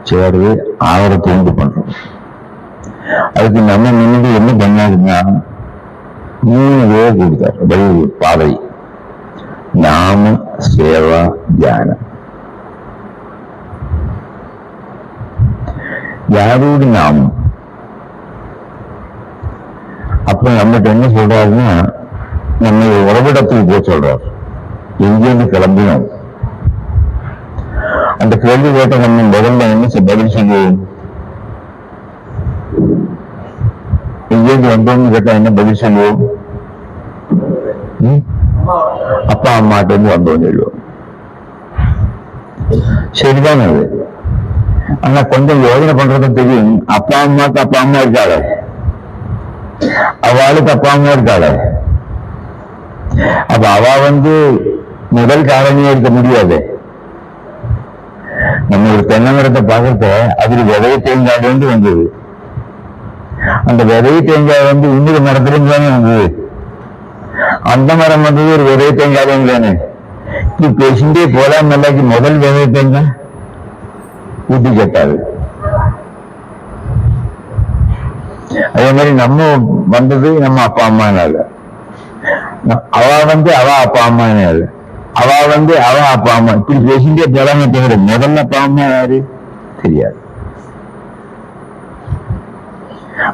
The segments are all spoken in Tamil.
சேர்ந்து ஆவரத்தை உண்டு பண்றோம். அதுக்கு நம்ம முன்னாடி என்ன பண்ணாருன்னா 3 பேர் கொடுத்தார் வழி பாதை. நாம, சேவா, தியானம். யாரோடு நாமம்? அப்ப நம்மகிட்ட என்ன சொல்றாருன்னா, நம்ம உறவிடத்துக்கு போக சொல்றாரு. எங்கேருந்து கிளம்பினோம்? அந்த கேள்வி கேட்ட நம்ம முதல்ல என்ன பதில் சொல்லுவோம்? எங்கேருந்து வந்தோம்னு கேட்டா என்ன பதில் சொல்லுவோம்? அப்பா அம்மாட்ட இருந்து வந்தோம்னு சொல்லுவோம். சரிதான் அது. ஆனா கொஞ்சம் யோசனை பண்றது தெரியும். அப்பா அம்மாக்கு அப்பா அம்மா இருக்காளே, அவளுக்கு அப்பா அம்மா இருக்காளே. அப்ப அவ முதல் காரணியா இருக்க முடியாது. நம்ம ஒரு தென்னை மரத்தை பார்க்கறத அதுல விதைய தேங்காய் வந்தது. அந்த விதைய தேங்காய் இன்னொரு மரத்திலும் தானே வந்தது. அந்த மரம் வந்தது ஒரு விதைய தேங்காய் தானே. இப்ப பேசிண்டே போலாம். நல்லாக்கி முதல் விதைய தேங்காய் ஊட்டி கேட்டாரு. அதே மாதிரி நம்ம வந்தது நம்ம அப்பா அம்மானால. அவ அவ அப்பா அம்மானால. அவ அவ அப்பா அம்மா. இப்படி பேசிட்டே போறாங்க தவிர முதல்ல அப்பா அம்மா யாரு தெரியாது.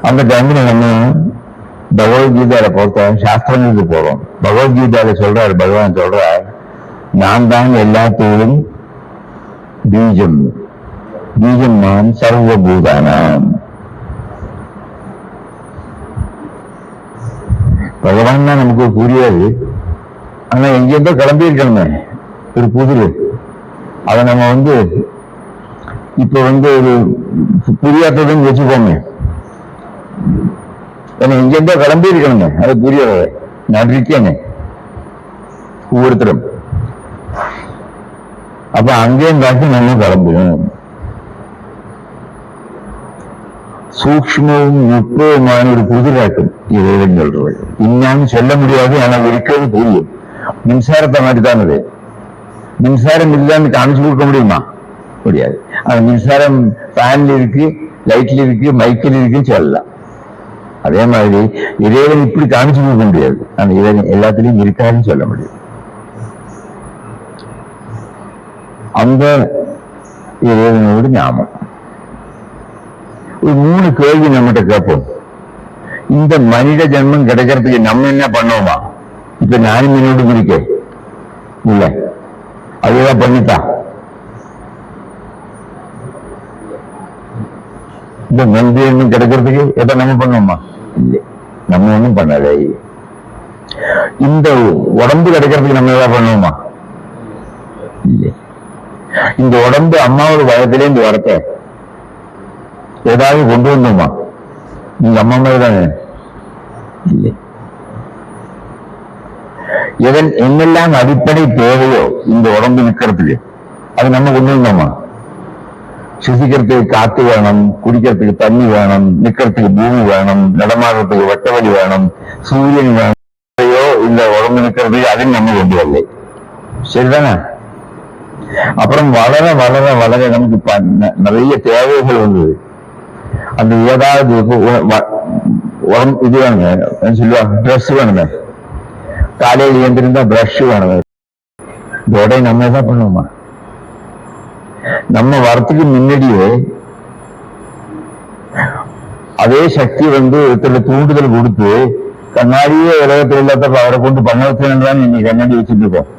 அந்த டைம்ல நம்ம பகவத்கீதால பொறுத்த சாஸ்திரங்களுக்கு போறோம். பகவத்கீதால சொல்றாரு, பகவான் சொல்றார், நான் தான் எல்லாத்தோடும் பீஜம், பீஜம் நான் சர்வபூதானாம். பகவான் தான் நமக்கு புரியாது. ஆனா எங்கேருந்தோ கிளம்பி இருக்கணுமே ஒரு புதிரு. அதை நம்ம இப்ப ஒரு புரியாததுன்னு வச்சுக்கோமே. ஏன்னா எங்கேருந்தோ கிளம்பி இருக்கணுமே, அது புரியாத. நான் இருக்கேனே ஒவ்வொருத்தரும். அப்ப அங்கேயும் காட்டி நம்ம கிளம்பணும். சூக்ஷ்மவும் நுட்பமான ஒரு புதிராக்கும் இறைவன் சொல்றது. இன்னும் சொல்ல முடியாது, ஆனா இருக்கிறது புரியும். மின்சாரத்தை மாதிரி தான் அது. மின்சாரம் இல்லாம காமிச்சு கொடுக்க முடியுமா? முடியாது. ஆனா மின்சாரம் ஃபேன்ல இருக்கு, லைட்ல இருக்கு, மைக்கில் இருக்குன்னு சொல்லலாம். அதே மாதிரி இறைவன் இப்படி காமிச்சு கொடுக்க முடியாது. ஆனா இறைவன் எல்லாத்திலையும் இருக்காருன்னு சொல்ல முடியும். அந்த இறைவனோடு ஞாபகம். ஒரு 3 கேள்வி நம்மகிட்ட கேட்போம். இந்த மனித ஜென்மம் கிடைக்கிறதுக்கு நம்ம என்ன பண்ணுவோமா? இப்ப நானும் என்னோடு முடிக்க இல்ல, அதுதான் பண்ணிட்டா. இந்த மனித ஜென்மம் கிடைக்கிறதுக்கு எதை நம்ம பண்ணுவோமா? இல்லை, நம்ம ஒண்ணும் பண்ணலை. இந்த உடம்பு கிடைக்கிறதுக்கு நம்ம எதாவது பண்ணுவோமா? இல்லை. இந்த உடம்பு அம்மாவோட வயத்திலே இந்த வரத்தை ஏதாவது கொண்டு வந்தோமா? நீங்க அம்மா மாதிரி தானே. இல்லை. என்னெல்லாம் அடிப்படை தேவையோ இந்த உடம்பு நிற்கிறதுக்கு அது நம்ம கொண்டு வந்தோமா? சுசிக்கிறதுக்கு காத்து வேணும், குடிக்கிறதுக்கு தண்ணி வேணும், நிற்கிறதுக்கு பூமி வேணும், நடமாடுறதுக்கு வெட்டவெளி வேணும், சூரியன் வேணும். இந்த உடம்பு நிற்கிறதுக்கு அதையும் நம்ம கொண்டு வரலை. சரிதானே? அப்புறம் வளர வளர வளர நமக்கு நிறைய தேவைகள் வந்தது. அந்த ஏதாவது இது வேணுங்க சொல்லுவாங்க, ட்ரெஸ் வேணுங்க, காலையில் எழுந்திருந்தா பிரஷ் வேணுங்க. இதோட நம்ம தான் பண்ணுவோமா? நம்ம வரத்துக்கு முன்னாடியே அதே சக்தி ஒருத்தர் தூண்டுதல் கொடுத்து கண்ணாடியே உலகத்தில் இல்லாதப்ப அவரை கொண்டு பண்ண வச்சுதான் இன்னைக்கு கண்ணாடி வச்சுட்டு இருக்கோம்.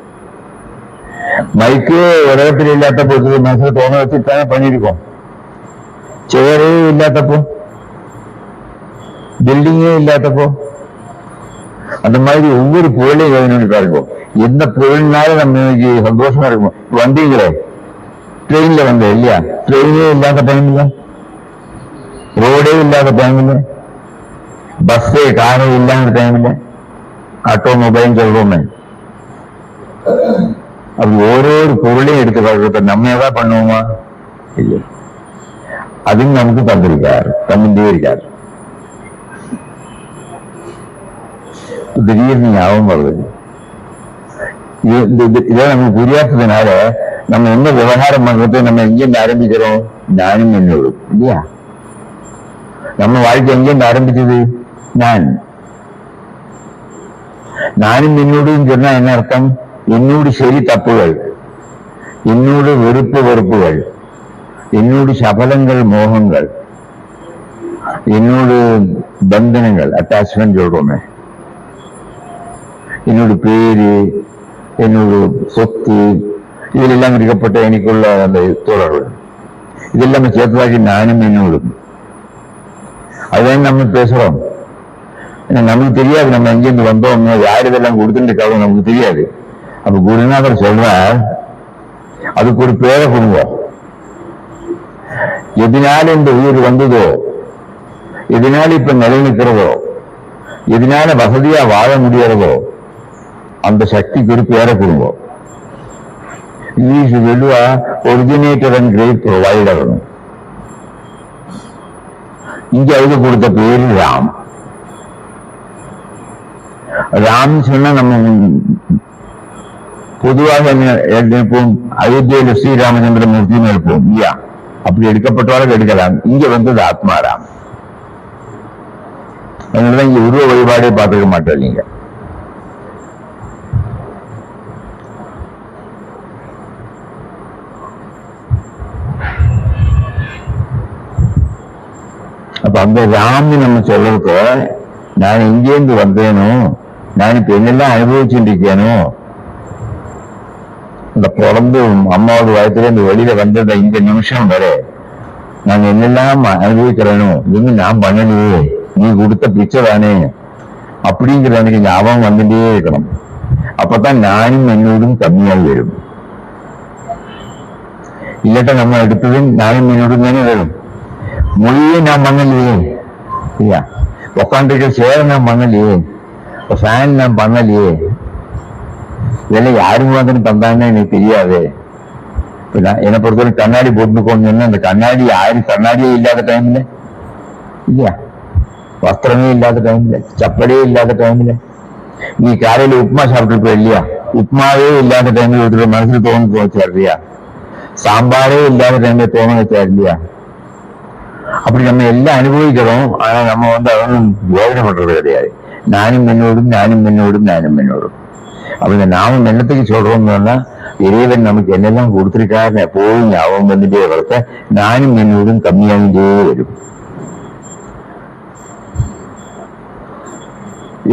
மைக்கே உலகத்தில் இல்லாதப்போ மனசுல தோண வச்சுட்டானே பண்ணிருக்கோம். சேரே இல்லாதப்போ, பில்டிங்கே இல்லாதப்போ, அந்த மாதிரி ஒவ்வொரு பொருளையும் வேணும்னு பாருங்க. எந்த பொருள்னாலும் நம்ம இன்னைக்கு சந்தோஷமா இருக்கும். வந்தீங்களே, ட்ரெயின்ல வந்தேன் இல்லையா? ட்ரெயினே இல்லாத டைம்ல, ரோடே இல்லாத டைம்ல, பஸ்ஸே காரே இல்லாத டைம்ல, ஆட்டோமொபைல் சொல்றோமே, அப்படி ஒரு பொருளையும் எடுத்து பார்க்கறத நம்ம எதாவது பண்ணுவோமா? இல்லை. அதுவும் நமக்கு தந்திருக்காரு, தந்துட்டே இருக்காரு. திடீர்னு ஞாபகம் வருது. இதை நமக்கு புரியாததுனால நம்ம என்ன விவகாரம் பண்றது நம்ம எங்கேருந்து ஆரம்பிக்கிறோம்? நானும் என்னோடும் இல்லையா? நம்ம வாழ்க்கை எங்கேருந்து ஆரம்பிச்சது? நானும் என்னோடும் சொன்னா என்ன அர்த்தம்? என்னோடு சரி தப்புகள், என்னோடு வெறுப்புகள், என்னோடு சபலங்கள் மோகங்கள், என்னோடு பந்தனங்கள் அட்டாச்மெண்ட் சொல்றோமே, என்னோட பேரு, என்னோட சொத்து, இதிலெல்லாம் இருக்கப்பட்ட எனக்குள்ள அந்த தோழர்கள், இதெல்லாம் சேர்த்ததாக்கி நானும் என்னோடும். அதுதான் நம்ம பேசுறோம். நமக்கு தெரியாது நம்ம எங்கேருந்து வந்தோம், யார் இதெல்லாம் கொடுத்துட்டு நமக்கு தெரியாது. அப்ப குருநாதர் சொல்றார், அதுக்கு ஒரு பேரை கொடுங்க. எதனால இந்த உயிர் வந்ததோ, எதனால இப்ப நிலைநிற்கிறதோ, எதனால வசதியா வாழ முடியறதோ, அந்த சக்திக்கு ஒரு பேரை கொடுங்க. இங்கிலீஷ் சொல்லுவா ஒரிஜினேட்டர் அண்ட் கிரேட் ப்ரொவைடர். இங்க அதுக்கு கொடுத்த பேரு ராம். ராம் சொன்னா நம்ம பொதுவாக எடுப்போம், அயோத்தியில ஸ்ரீராமச்சந்திர மூர்த்தின்னு எடுப்போம் இல்லையா? அப்படி எடுக்கப்பட்டவாறு எடுக்கலாம். இங்க வந்தது ஆத்மாராம். அதனாலதான் இங்க உருவ வழிபாடே பார்த்துக்க மாட்டோம். நீங்க அப்ப அந்த ராம்னு நம்ம சொல்றதுக்கு, நான் எங்கேருந்து வந்தேனோ, நான் இப்ப என்னெல்லாம் அனுபவிச்சுட்டு இருக்கேனோ, இந்த பிறந்து அம்மாவோட வயத்துல இந்த வெளியில வந்த இந்த நிமிஷம் வரை நான் என்னெல்லாம் அனுபவிக்கிறேனோ, இது நான் பண்ணலையே, நீ கொடுத்த பிச்சை தானே அப்படிங்கிற எனக்கு ஞாபகம் வந்துட்டே இருக்கணும். அப்பதான் நானும் என்னோடும் கம்மியாக வரும். இல்லாட்ட நம்ம எடுத்ததும் நானும் என்னோடும் தானே வரும். மொழியே நான் பண்ணலையே இல்லையா? உட்காந்துருக்க சேர நான் பண்ணலையே, ஃபேன் நான் பண்ணலையே, இதெல்லாம் யாரும் வந்து தந்தான்னு எனக்கு தெரியாது. என்னை பொறுத்தவரை கண்ணாடி போட்டுக்கோன்னு சொன்னா, அந்த கண்ணாடி யாரும் கண்ணாடியே இல்லாத டைம்ல இல்லையா, வஸ்திரமே இல்லாத டைம்ல, சப்பலே இல்லாத டைம்ல, நீ காலையில உப்புமா சாப்பிட்டுருப்ப இல்லையா, உப்புமாவே இல்லாத டைம்ல ஒருத்தர் மனசுல தோணு வச்சார் இல்லையா, சாம்பாரே இல்லாத டைம்ல தோண வச்சார் இல்லையா? அப்படி நம்ம எல்லாம் அனுபவிக்கிறோம். ஆனா நம்ம அவனும் யோசனை பண்றது கிடையாது. நானும் என்னோடும் நானும் என்னோடும் நானும் என்னோடும். அப்ப இந்த நாமும் என்னத்துக்கு சொல்றோம்னா, இறைவன் நமக்கு என்னெல்லாம் கொடுத்திருக்காரு எப்போதும் ஞாபகம் வந்துட்டே வரத்த நானும் என்னோடும் கம்மியாகிட்டே வரும்.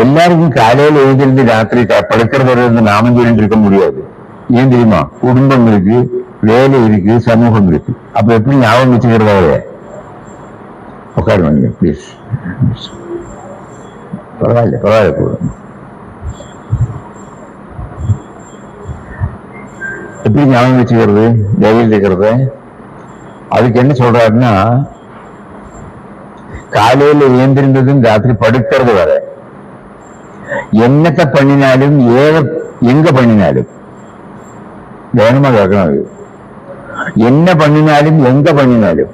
எல்லாருக்கும் காலையில எழுந்திருந்து ராத்திரி படுக்கிறவரை நாமம் சொல்லிட்டு இருக்க முடியாது. ஏன் தெரியுமா? குடும்பம் இருக்கு, வேலை இருக்கு, சமூகம் இருக்கு. அப்ப எப்படி ஞாபகம் வச்சுக்கிறதாவே? உட்காருவாங்க ப்ளீஸ். பரவாயில்ல போதும். எப்படி ஞாபகம் வச்சுக்கிறது? வேலையில் இருக்கிறது. அதுக்கு என்ன சொல்றாருன்னா, காலையில ஏந்திருந்ததும் ராத்திரி படுக்கிறது வர என்னத்தை பண்ணினாலும் எங்க பண்ணினாலும் வேணுமா கேட்கணும். அது என்ன பண்ணினாலும் எங்க பண்ணினாலும்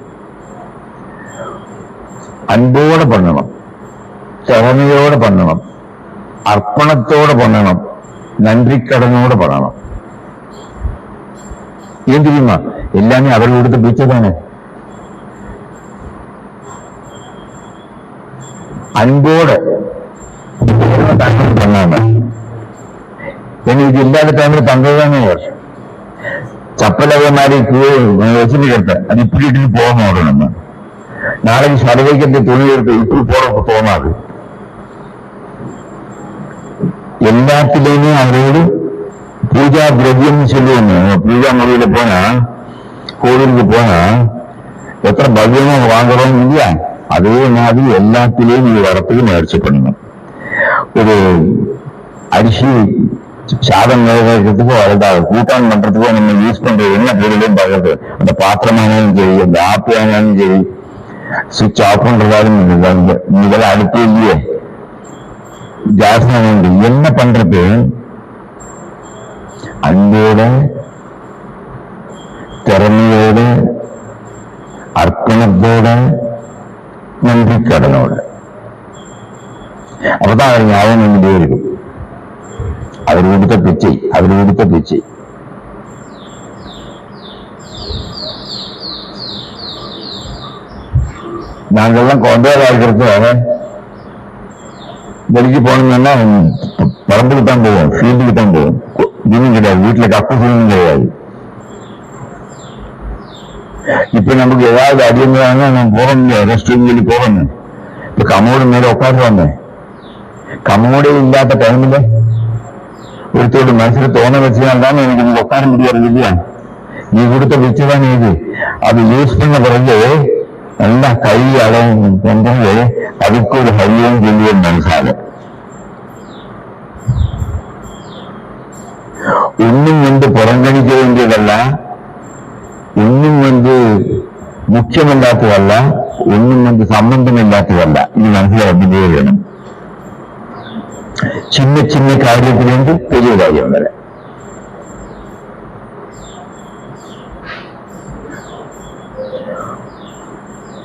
அன்போட பண்ணணும், திறமையோட பண்ணணும், அர்ப்பணத்தோட பண்ணணும், நன்றி கடனோட பண்ணணும். ஏன் தெரியுமா? எல்லாமே அவர் கொடுத்த பிச்சை தானே. அன்போட பண்ணாம எனக்கு இல்லாத டைம்ல தந்ததுதானே. சப்பலவே மாதிரி வச்சுட்டு கேட்டேன், அது இப்படி இட்டு போகணும். நம்ம நாளைக்கு சர்வைக்கு அந்த துணி எடுத்து இப்படி போட தோணாது. எல்லாத்திலையுமே அவரோடு பூஜா திரவியம்னு சொல்லுவாங்க. பூஜா முறையில போனா, கோவிலுக்கு போனா எத்தனை பவ்யமா வாங்குறோம் இல்லையா, அதே மாதிரி எல்லாத்திலையும் நீங்க வரத்துக்கு முயற்சி பண்ணணும். ஒரு அரிசி சாதம் வேகிறதுக்கோ அல்லது கூட்டான் பண்றதுக்கோ நம்ம யூஸ் பண்றது என்ன பொருளையும் பார்க்கறது, அந்த பாத்திரமானாலும் சரி, அந்த ஆப்பு ஆனாலும் சரி, சுவிட்ச் ஆஃப் பண்றதாலும் இதெல்லாம் அடுப்பு இல்லையே, கேஸ் என்ன பண்றது? அன்போட, திறமையோட, அர்ப்பணத்தோட, நன்றி கடனோட. அப்பதான் அவர் ஞாபகம் வந்துட்டே இருக்கும். அவர் கொடுத்த பிச்சை. நாங்கெல்லாம் கொண்டேரா இருக்கிறது வெளிக்கு போனோம்னா பரம்புக்கு தான் போவோம், ஃபீல்டுக்கு தான் போவோம். இதுவும் கிடையாது, வீட்டுல கப்பசலும் கிடையாது. இப்ப நமக்கு ஏதாவது அடிமையானா நம்ம போகணும் இல்லையா, ரெஸ்ட் ரூம் சொல்லி போகணும். இப்ப கமோடு மேல உட்காருவாங்க. கமோடே இல்லாத டைம்ல ஒருத்தோட மனசுல தோண வச்சுதான் எனக்கு இங்க உட்கார முடியாது இல்லையா. நீ கொடுத்த வச்சுதான் இது. அது யூஸ் பண்ண பிறகு நல்லா கை அளவு கொண்டு அதுக்கு ஒரு ஹரியும் சொல்லி மனசாக இன்னும் புறங்கணிக்க வேண்டியதல்ல, இன்னும் முக்கியமில்லாததல்ல, இன்னும் சம்பந்தம் இல்லாததல்ல. இது மனசுல அப்படியே வேணும். சின்ன சின்ன காரியத்திலிருந்து பெரிய காரியம் வர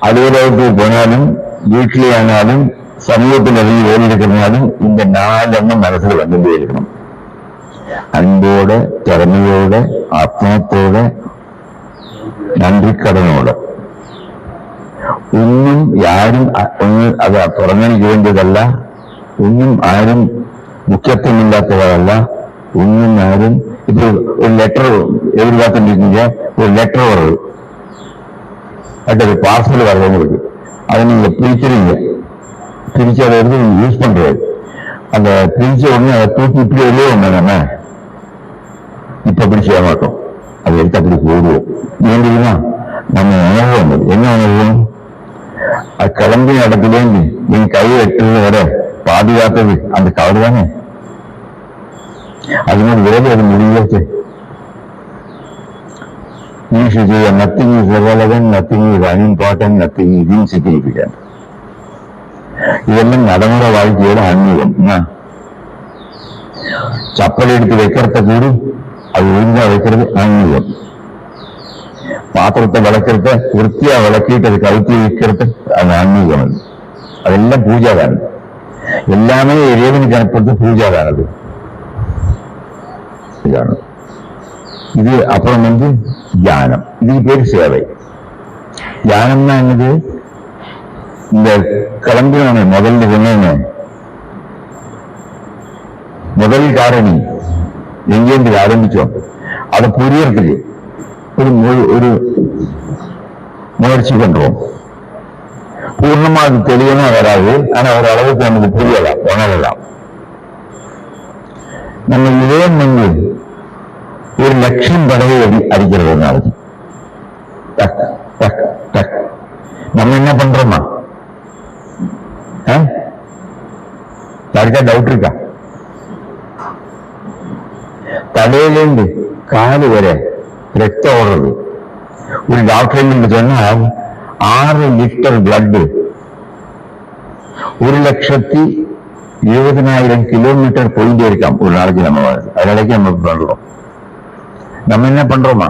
அலுவலகத்துக்கு போனாலும், வீட்டிலே ஆனாலும், சமூகத்தில் நிறைய வேலை இருக்கிறனாலும் இந்த 4 எண்ணம் மனசுல வந்துட்டே இருக்கணும். அன்போட, திறமையோட, ஆத்மத்தோட, நன்றி கடனோட. இன்னும் யாரும் அதை புறங்கணிக்க வேண்டியதல்ல, இன்னும் யாரும் முக்கியத்துவம் இல்லாதவரல்ல, இன்னும் யாரும் இப்போ ஒரு லெட்டர் எதிர்பார்த்துருக்கீங்க, ஒரு லெட்டர் வருது, அது பார்சல் வர்றவங்களுக்கு அதை நீங்க பிரிக்கிறீங்க, பிரிச்சு அதை எடுத்து நீங்க யூஸ் பண்றது. அந்த பிரிச்ச உடனே அதை தூக்கி இப்படி வெளியே ஒண்ணு இப்ப அப்படி செய்ய மாட்டோம், அதை எடுத்து அப்படி போடுவோம். ஏன்னா நம்ம உணர்வு வந்தது என்ன உணர்வோம், அது கிளம்பிய இடத்துலேருந்து என் கையை எட்டுறது வர பாதுகாத்தது அந்த கவர் தானே. அது மாதிரி வேலை அது முடியாது. Nothing is irrelevant, nothing is unimportant, nothing is insignificant. இதெல்லாம் நடைமுறை வாழ்க்கையோட ஆன்மீகம். சப்பல் எடுத்து வைக்கிறத கூடி அது ஒழுங்கா வைக்கிறது ஆன்மீகம். பாத்திரத்தை வளர்க்கறத விற்த்தியா வளர்க்கிட்டு அது கழுத்தி வைக்கிறது அது ஆன்மீகம். அதெல்லாம் பூஜாதானது, எல்லாமே இறைவனுக்கு அனுப்புறது பூஜாதானது. இது அப்புறம் தியானம். இதுக்கு பேர் சேவை. தியானம்னா என்னது, இந்த கிளம்பின முதல்ல சொன்ன முதல் காரணி எங்கேருந்து ஆரம்பிச்சோம் அதை புரியறதுக்கு ஒரு முயற்சி பண்றோம். பூர்ணமா அது தெளிவா வராது, ஆனா ஒரு அளவுக்கு நமக்கு புரியலாம், உணரலாம். நம்ம இதே ஒரு லட்சம் தடவை அடிக்கிறது ஒரு நாளைக்கு. டக் டக் டக். நம்ம என்ன பண்றோமா? யாருக்கா டவுட் இருக்கா? தலையிலேருந்து காலு வரை ரத்தம் ஓடுறது. ஒரு டாக்டர் சொன்னா 6 லிட்டர் பிளட் 1,20,000 கிலோமீட்டர் போயிட்டே இருக்காம் ஒரு நாளைக்கு. நம்ம அதனாலக்கு நம்ம பண்றோம். நம்ம என்ன பண்றோமா?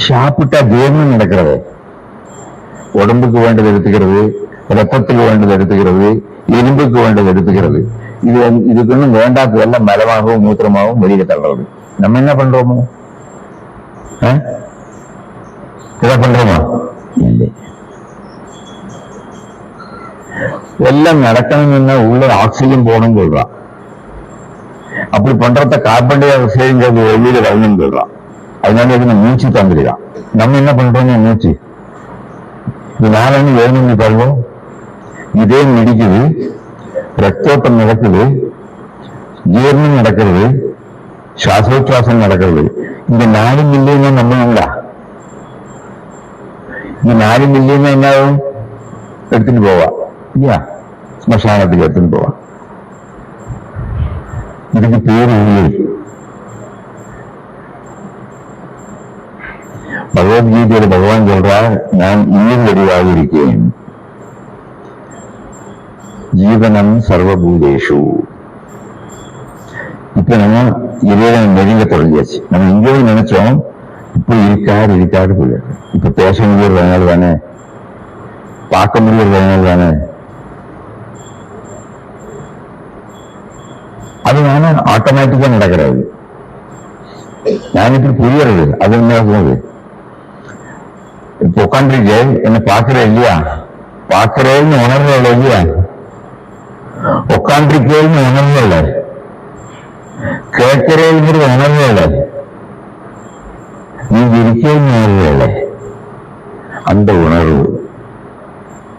சாப்பிட்டா ஜீரணம் நடக்கிறது, உடம்புக்கு வேண்டது எடுத்துக்கிறது, ரத்தத்துக்கு வேண்டது எடுத்துக்கிறது, எலும்புக்கு வேண்டது எடுத்துக்கிறது. இதுக்கு ஒன்றும் வேண்டாததெல்லாம் மலமாகவும் மூத்திரமாகவும் வெளியில தள்ளுறது. நம்ம என்ன பண்றோமோ? இதை பண்றோமா? இல்லை. எல்லாம் நடக்கணும்னா உள்ள ஆக்சிஜன் போகணும்னு சொல்றான். அப்படி பண்றத கார்பன் டை ஆக்சைடு வெளியில வரணும்னு சொல்றான். அதனால இது மூச்சு தந்துடுறான். நம்ம என்ன பண்றோம்? மூச்சு இது நாளன்னு வேணும்னு பாருங்க. இதே மிடிக்குது, ரத்தோட்டம் நடக்குது, ஜீரணம் நடக்கிறது, சுவாசோச்சுவாசம் நடக்கிறது. இந்த 4 மில்லியன் நம்ம உண்டா? இந்த 4 மில்லியன் என்ன ஆகும்? எடுத்துட்டு போவா இல்லையா? ஸ்மசானத்துக்கு எடுத்துட்டு போவா. இதுக்கு பேரு உயிர். பகவத்கீதையில பகவான் சொல்றார், நான் உயிர் வடிவாக இருக்கேன். ஜீவனம் சர்வபூதேஷு. இப்ப நம்ம இறைவன் நெருங்க தொடங்கியாச்சு. நம்ம இங்கேயும் நினைச்சோம் இப்ப இருக்காரு போயிருக்கு. இப்ப பேச முடியறதுனால தானே, பார்க்க முடியறதுனால தானே, அதனால ஆட்டோமேட்டிக்கா நடக்கிறது. நான் இப்படி புரியறது அது என்ன போகுது. இப்ப உட்காந்துருக்கு என்ன பாக்குற இல்லையா, பாக்குறேன்னு உணர்வு இல்லையா, உட்காந்துருக்கேன்னு உணர்வு இல்லை, கேட்கிறேங்கிறது உணர்வு இல்லை, நீங்க இருக்கேன்னு உணர்வு இல்லை. அந்த உணர்வு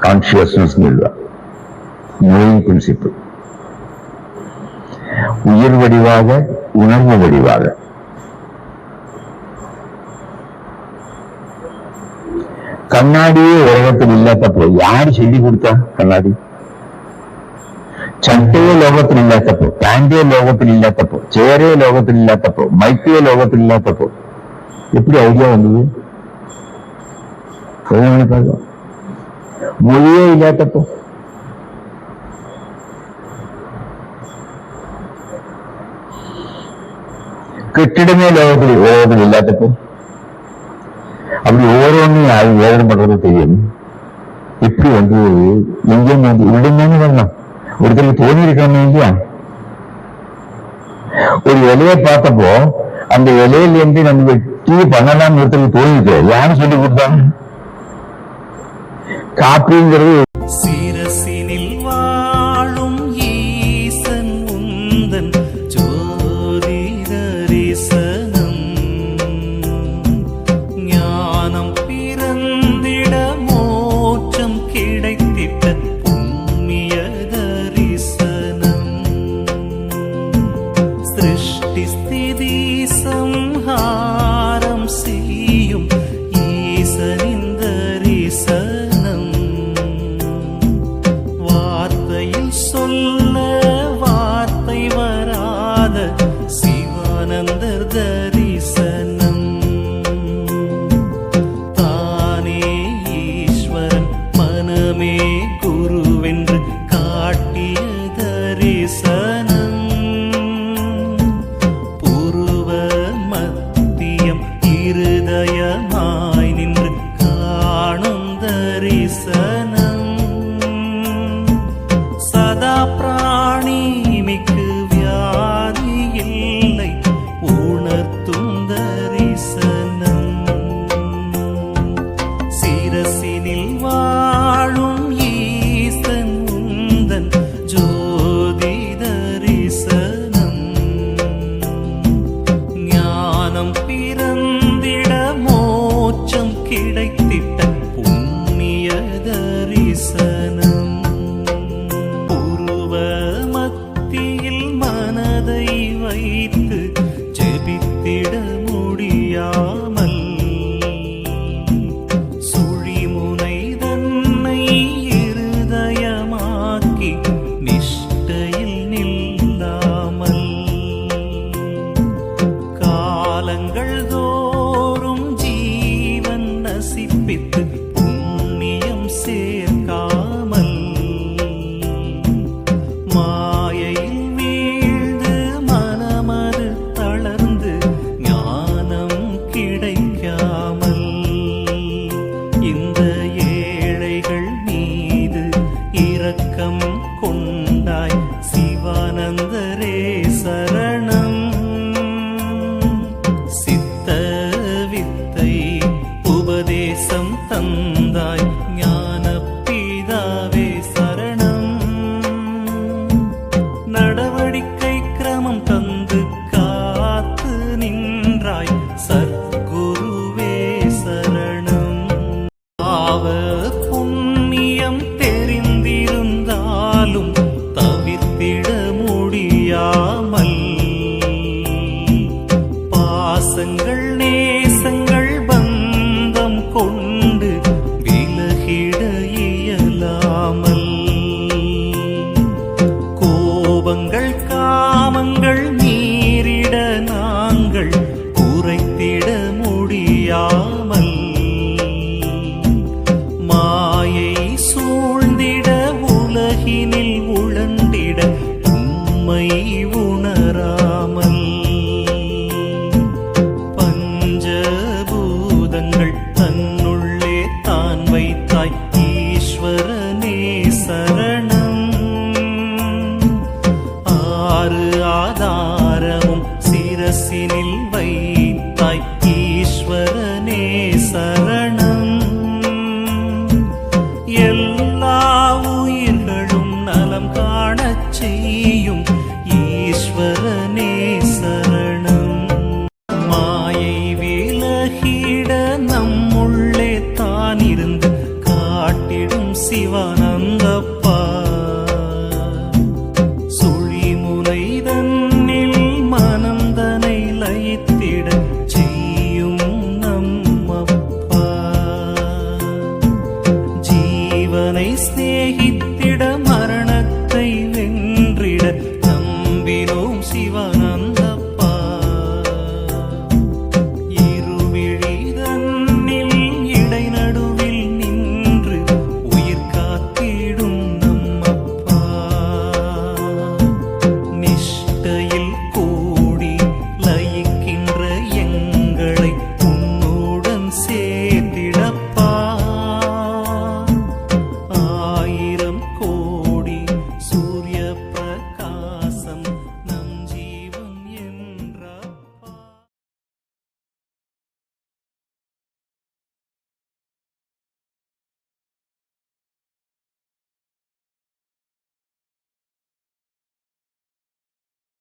கான்சியஸ்னஸ் மூவிங் பிரின்சிபிள். உயிர் வடிவாக, உணர்வு வடிவாக. கண்ணாடியே உலகத்தில் இல்லாதப்போ யாரு சொல்லி கொடுத்தா? கண்ணாடி. சட்டையே லோகத்தில் இல்லாதப்போ, பேண்டே லோகத்தில் இல்லாதப்போ, சேரே லோகத்தில் இல்லாதப்போ, மைக்கே லோகத்தில் இல்லாதப்போ எப்படி ஐடியா வந்தது? மொழியே இல்லாதப்போ, கட்டிடமே லோகத்தில் இல்லாதப்போ, அப்படி ஒவ்வொருவனையும் அது வேதனை பண்றது தெரியும். எப்படி வந்து எங்கேயும் வந்து இവിടുന്ന് வரலாம், ஒருத்தருக்கு தோணி இருக்கணும் இல்லையா? ஒரு இலையை பார்த்தப்போ அந்த இலையில இருந்து நம்ம டீ பண்ணலாம்னு ஒருத்தருக்கு தோணிருக்கு. யாரும் சொல்லி கொடுத்தாங்க? காப்பிங்கிறது சிரசினில் வாழும் ஈசன் உந்தன் ஜோதி தரிசனம், ஞானம் பிறந்திட மோட்சம் கிடைத்திட்ட புண்ணிய தரிசனம், சிருஷ்டி ஸ்திதி சம்ஹாரம் செய்யும் ஈசனின் தரிசனம், வார்த்தையில் சொல்ல வார்த்தை வராத சிவானந்தர் தரிசனம், தானே ஈஸ்வரன் மனமே குருவென்று காட்டிய தரிசனம், பூர்வ மத்தியம் இருதயமாய் நின்று காணும் தரிசனம், சதா பிராணிமிக்கு வியாதி இல்லை உணர்த்தும் தரிசனம், சிரசினில் வாழும் ஈசன் உந்தன் ஜோதி தரிசனம், ஞானம் பிறந்திட மோட்சம் கிடைத்திட்ட புண்ணிய தரிசனம், பூர்வ மத்தியில் மனதை வைத்து ஜெபித்திட முடியாமல், சுழிமுனை தன்னை இருதயமாக்கி நிஷ்டையில் நில்லாமல், காலங்கள் தோறும் ஜீவன் நசிப்பித்து புண்ணியம் சேர்க்காமல், மாயையில் வீழ்ந்து மனமது தளர்ந்து ஞானம் கிடைக்காமல், இந்த ஏழைகள் மீது இரக்கம் கொண்டாய் சிவானந்தரே சரணம், சித்த வித்தை உபதேசம் தந்தாய் ஞான பிதாவே சரணம், நடவடிக்கை கிரமம் தந்து காத்து நின்றாய் சத்குருவே சரணம், பாவ புண்ணியம் தெரிந்திருந்தாலும் தவிர்த்திட முடியாமல், செய்ய